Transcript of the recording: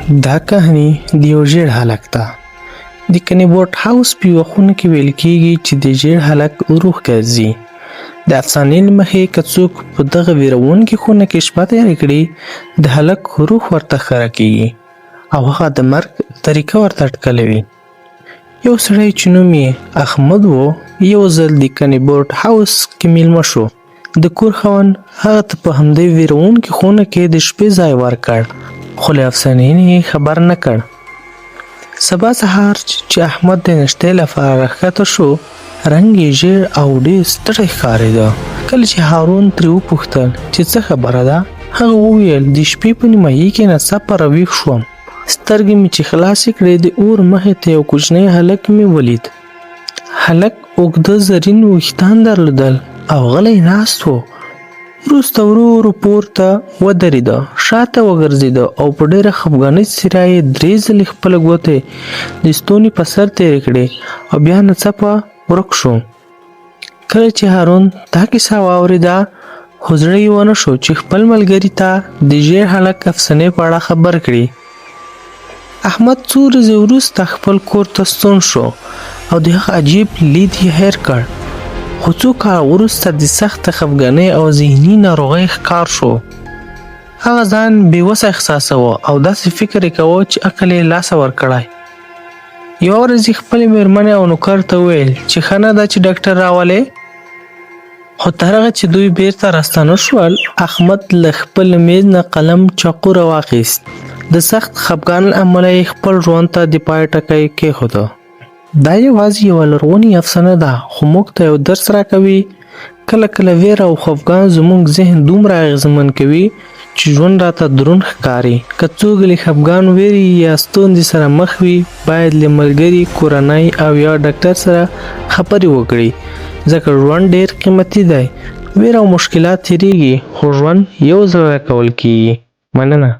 دا کهانی د یو ژیړ هلک ده. د کنیبورټ هاوس په یوه خونه کې ویل کېږي چې د ژیړ هلک روح ګرځي. د افسانې له مخې که څوک په دغه ویرونکې خونه کې شپه تېره کړي، د هلک روح ورته ښکاره کېږي او هغه د مرګ طریقه ورته اټکلوي. یو سړی چې نوم یې احمد و، یو ځل د کنیبورټ هاوس کې میلمه شو. د کور خاوند هغه ته په همدې ویرونکې خونه کې د شپې ځای ورکړ، خو له افسانې نه یې خبر نه کړ. سبا سهار چې احمد د نشتې لپاره راښکته شو، رنګ یې ژیړ او ډېر ستړی ښکارېده. کله چې هارون ترې وپوښتل چې څه خبره ده، هغه وویل د شپې په نیمایي کې ناڅاپه راویښ شوم. سترګې مې چې خلاصې کړې، د اور مخې ته یو کوچنی هلک مې ولید. هلک اوږده زرین ویښتان درلودل او غلی ناست و. وروسته ورو ورو پورته ودرېده، شاته وګرځېده او په ډېره خفګانۍ څېره یې 3 ځلې خپله ګوتې د ستوني په سر تېرې کړې او بیا ناڅاپه ورک شو. کله چې هارون دا کیسه واورېده، خو زړه یې ونه شو چې خپل ملګري ته د ژیړ هلک افسانې په اړه خبر کړي. احمد څو ورځې وروسته خپل کور ته ستون شو او د هغه عجیب لید یې هیر کړ. خو څو کاله وروسته د سخته خفګانۍ او ذهني ناروغۍ ښکار شو. هغه ځان بېوسه احساساوه او داسې فکر یې کاوه چې عقل یې لاسه ورکړی. یوه ورځ یې خپلې مېرمنې او نوکر ته وویل چې ښه نه ده چې ډاکټر راولې. خو تر هغه چې دوی بیرته راستانه شول، احمد له خپل میز نه قلم چاقو راواخیست. د سخت خفګان له امله یې خپل ژوند ته د پای ټکی کېښوده. دا یوازې یوه لرغونې افسانه ده، خو موږ ته یو درس راکوي. کله کله ویره او خفګان زموږ ذهن دومره اغېزمن کوي چې ژوند راته دروند ښکاري. که څوک له خفګان، ویرې یا ستونزې سره مخ وي، باید له ملګري، کورنۍ او یا ډاکټر سره خبرې وکړي، ځکه ژوند ډېر قیمتي دی. ویره او مشکلات تېرېږي، خو ژوند یو ځل راکول کېږي. مننه.